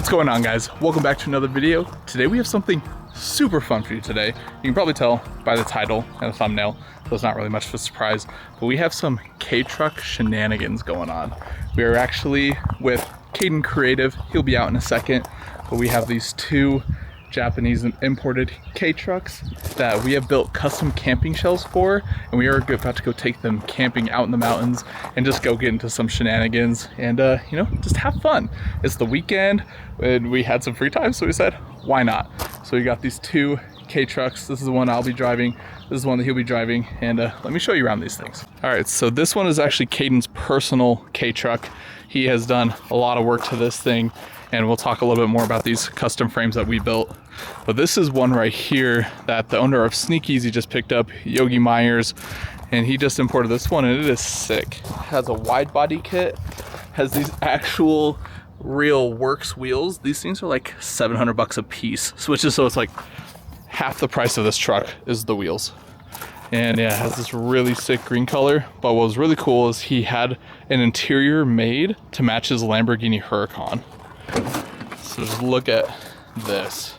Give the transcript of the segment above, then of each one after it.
What's going on, guys? Welcome back to another video. Today we have something super fun for you today. You can probably tell by the title and the thumbnail, so it's not really much of a surprise, but we have some K-Truck shenanigans going on. We are actually with Caden Creative. He'll be out in a second, but we have these two Japanese imported K-Trucks that we have built custom camping shells for, and we are about to go take them camping out in the mountains and just go get into some shenanigans and you know, just have fun. It's the weekend and we had some free time, so we said, why not? So we got these two K-Trucks. This is the one I'll be driving, this is the one that he'll be driving, and let me show you around these things. All right, so this one is actually Caden's personal K-Truck. He has done a lot of work to this thing, and we'll talk a little bit more about these custom frames that we built. But this is one right here that the owner of Sneak Easy just picked up, Yogi Myers, and he just imported this one, and it is sick. It has a wide body kit, has these actual real works wheels. These things are like 700 bucks a piece, so it's like half the price of this truck is the wheels. And yeah, it has this really sick green color, but what was really cool is he had an interior made to match his Lamborghini Huracan. So just look at this.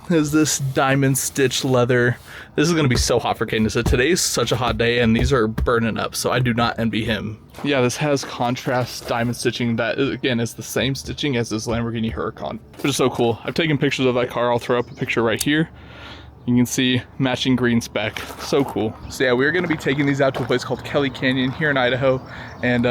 There's this diamond stitch leather. This is gonna be so hot for Caden. So today's such a hot day and these are burning up, so I do not envy him. Yeah, this has contrast diamond stitching that, again, is the same stitching as this Lamborghini Huracan, which is so cool. I've taken pictures of that car. I'll throw up a picture right here. You can see matching green spec, so cool. So yeah, we're gonna be taking these out to a place called Kelly Canyon here in Idaho, and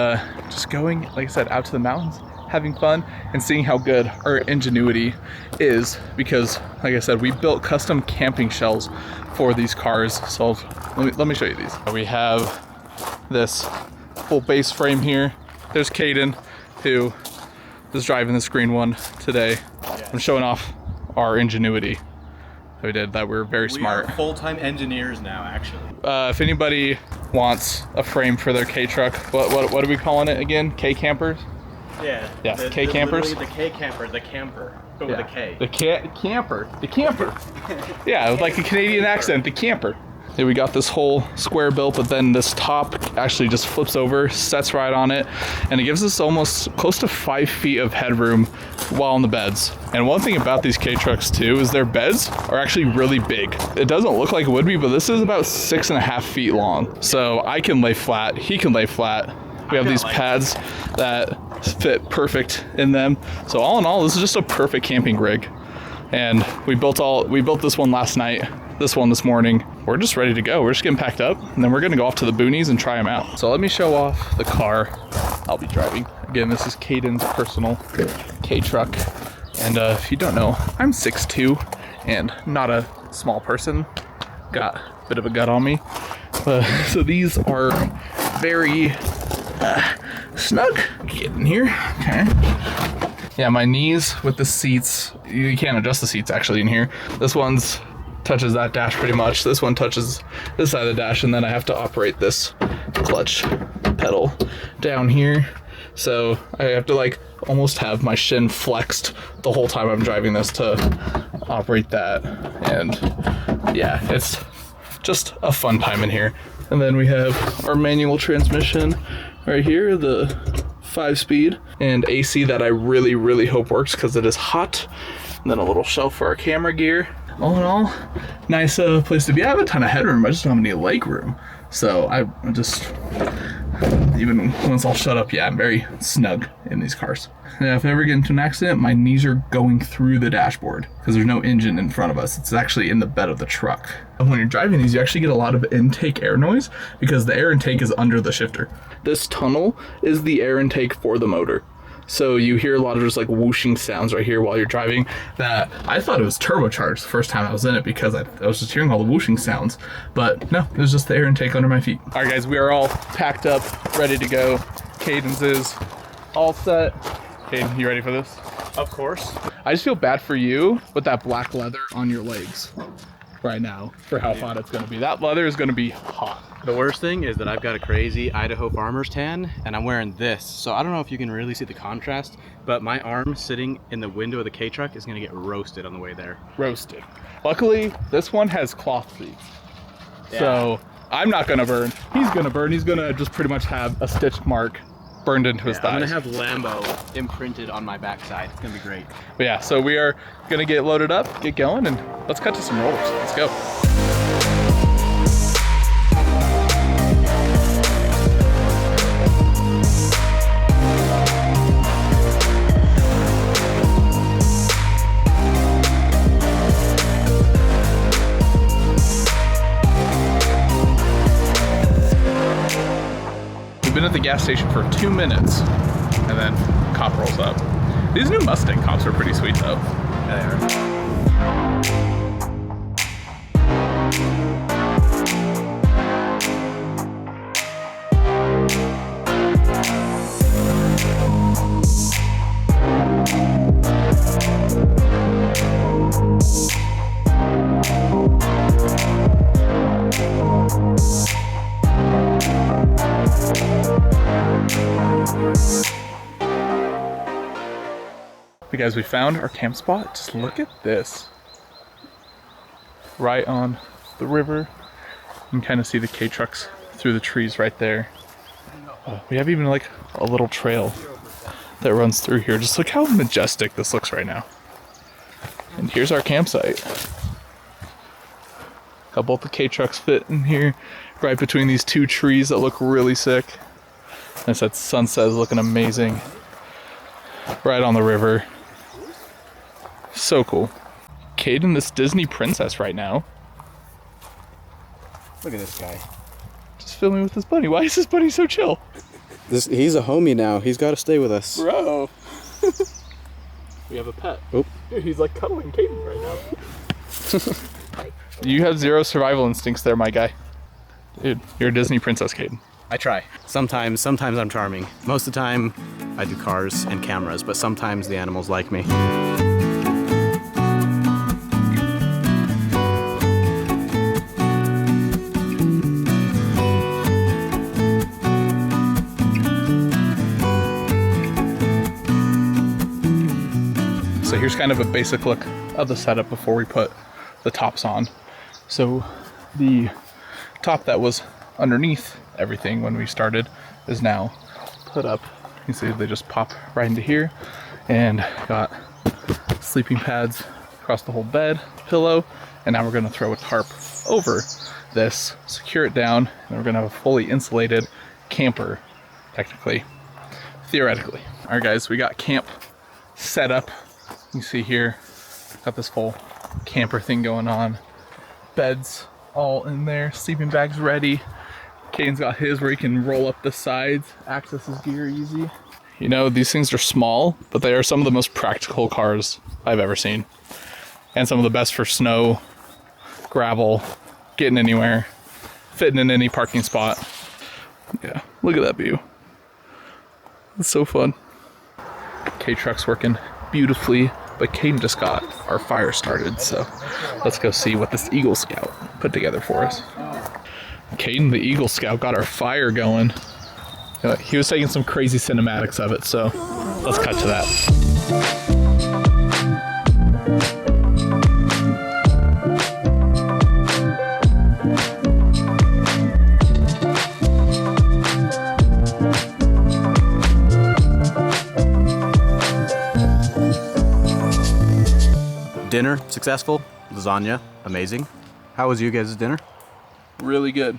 just going, like I said, out to the mountains, having fun, and seeing how good our ingenuity is, because like I said, we built custom camping shells for these cars. So let me show you these. We have this full base frame here. There's Caden, who is driving this green one today. I'm showing off our ingenuity. We did that. We're very smart. We are full-time engineers now, actually. If anybody wants a frame for their K-Truck, what are we calling it again? K-Campers? Yeah. Yeah, K-Campers? The K-Camper, the camper, but with a K. The camper. Yeah, with like a Canadian accent, the camper. Yeah, we got this whole square built, but then this top actually just flips over, sets right on it, and it gives us almost close to 5 feet of headroom while on the beds. And one thing about these K-Trucks too is their beds are actually really big. It doesn't look like it would be, but this is about 6.5 feet long. So I can lay flat, he can lay flat. We have these pads that fit perfect in them. So all in all, this is just a perfect camping rig. And we built this one last night, this one this morning. We're just ready to go. We're just getting packed up, and then we're gonna go off to the boonies and try them out. So let me show off the car I'll be driving. Again, this is Caden's personal K-Truck. And if you don't know, I'm 6'2", and not a small person. Got a bit of a gut on me. So these are very snug. Get in here, okay. Yeah, my knees with the seats, you can't adjust the seats actually in here. This one's touches that dash pretty much. This one touches this side of the dash, and then I have to operate this clutch pedal down here. So I have to like almost have my shin flexed the whole time I'm driving this to operate that. And yeah, it's just a fun time in here. And then we have our manual transmission right here, the 5-speed, and AC that I really hope works because it is hot. And then a little shelf for our camera gear. All in all, nice place to be. I have a ton of headroom, I just don't have any leg room. So I just, even once I'll shut up, yeah, I'm very snug in these cars. Yeah, if I ever get into an accident, my knees are going through the dashboard because there's no engine in front of us. It's actually in the bed of the truck. And when you're driving these, you actually get a lot of intake air noise because the air intake is under the shifter. This tunnel is the air intake for the motor. So you hear a lot of just like whooshing sounds right here while you're driving that I thought it was turbocharged the first time I was in it because I was just hearing all the whooshing sounds. But no, it was just the air intake under my feet. All right, guys, we are all packed up, ready to go. Caden's is all set. Caden, you ready for this? Of course. I just feel bad for you with that black leather on your legs right now for how hot it's gonna be. That leather is gonna be hot. The worst thing is that I've got a crazy Idaho farmer's tan and I'm wearing this. So I don't know if you can really see the contrast, but my arm sitting in the window of the K-Truck is gonna get roasted on the way there. Roasted. Luckily, this one has cloth seats. Yeah. So I'm not gonna burn. He's gonna burn. He's gonna just pretty much have a stitched mark burned into his thighs. I'm gonna have Lambo imprinted on my backside. It's gonna be great. But yeah, so we are gonna get loaded up, get going, and let's cut to some rollers. Let's go. Been at the gas station for 2 minutes, and then cop rolls up. These new Mustang cops are pretty sweet though. Yeah, they are. Hey guys, we found our camp spot. Just look at this. Right on the river. You can kind of see the Kei trucks through the trees right there. We have even like a little trail that runs through here. Just look how majestic this looks right now. And here's our campsite. How both the Kei trucks fit in here, right between these two trees that look really sick. And that sunset is looking amazing. Right on the river. So cool. Caden, this Disney princess right now. Look at this guy. Just filming with his bunny. Why is this bunny so chill? He's a homie now. He's got to stay with us. Bro. We have a pet. Oop. Dude, he's like cuddling Caden right now. You have zero survival instincts there, my guy. Dude, you're a Disney princess, Caden. I try. Sometimes I'm charming. Most of the time, I do cars and cameras, but sometimes the animals like me. So here's kind of a basic look of the setup before we put the tops on. So the top that was underneath everything when we started is now put up. You see they just pop right into here, and got sleeping pads across the whole bed, pillow, and now we're going to throw a tarp over this, secure it down, and we're going to have a fully insulated camper, technically, theoretically. All right guys, we got camp set up. You see here, got this full camper thing going on. Beds all in there, sleeping bags ready. Caden's got his where he can roll up the sides, access his gear easy. You know, these things are small, but they are some of the most practical cars I've ever seen. And some of the best for snow, gravel, getting anywhere, fitting in any parking spot. Yeah, look at that view. It's so fun. Kei truck's working beautifully, but Caden just got our fire started, so let's go see what this Eagle Scout put together for us. Caden, the Eagle Scout, got our fire going. He was taking some crazy cinematics of it, so let's cut to that. Dinner, successful. Lasagna, amazing. How was you guys' dinner? Really good.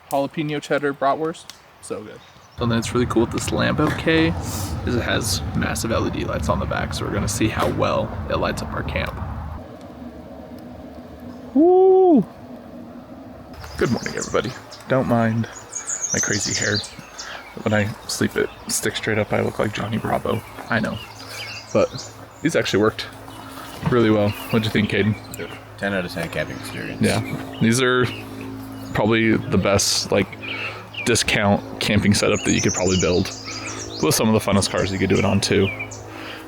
Jalapeno cheddar bratwurst, so good. Something that's really cool with this Lambo Kei is it has massive LED lights on the back, so we're gonna see how well it lights up our camp. Woo! Good morning, everybody. Don't mind my crazy hair. When I sleep it sticks straight up, I look like Johnny Bravo. I know. But these actually worked really well. What'd you think, Caden? 10 out of 10 camping experience. Yeah, these are probably the best like discount camping setup that you could probably build, with some of the funnest cars you could do it on too.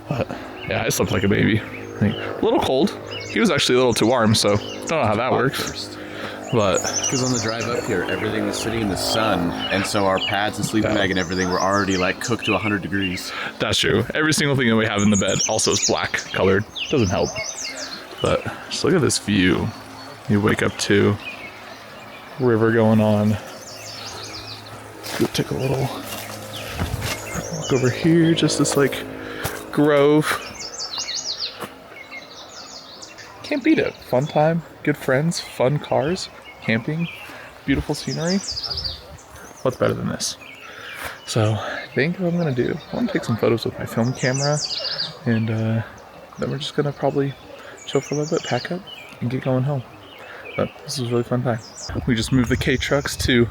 But yeah, I slept like a baby. A little cold. He was actually a little too warm, so don't know how that works. But because on the drive up here, everything was sitting in the sun, and so our pads and sleeping bag and everything were already like cooked to 100 degrees. That's true. Every single thing that we have in the bed also is black colored. Doesn't help. But just look at this view. You wake up to river going on. Let's go take a little Look over here, just this like grove. Can't beat it. Fun time, good friends, fun cars, camping, beautiful scenery. What's better than this? So I think what I'm gonna do, I want to take some photos with my film camera, and then we're just gonna probably chill for a little bit, pack up, and get going home. But this was a really fun time. We just moved the Kei trucks to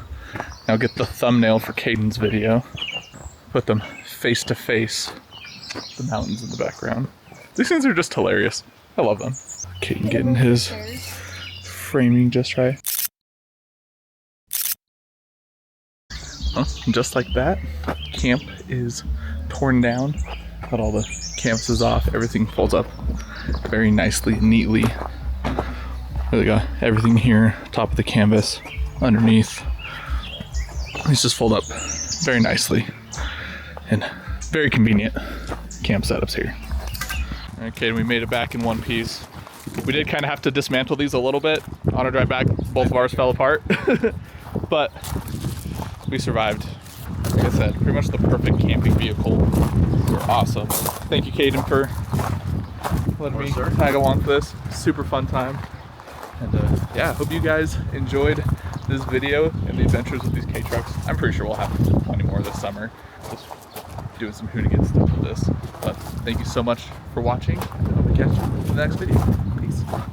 now get the thumbnail for Caden's video. Put them face to face, the mountains in the background. These things are just hilarious. I love them. Caden getting his framing just right. Just like that, camp is torn down. Got all the canvases off. Everything folds up very nicely and neatly. Really got everything here, top of the canvas, underneath. These just fold up very nicely and very convenient camp setups here. Okay, we made it back in one piece. We did kind of have to dismantle these a little bit. On our drive back, both of ours fell apart, but we survived. Like I said, pretty much the perfect camping vehicle. We're awesome. Thank you, Caden, for letting me tag along to this. Super fun time. And yeah, I hope you guys enjoyed this video and the adventures with these Kei trucks. I'm pretty sure we'll have plenty more this summer. Just doing some hoonigan stuff with this. But thank you so much for watching, and I hope to catch you in the next video. Peace.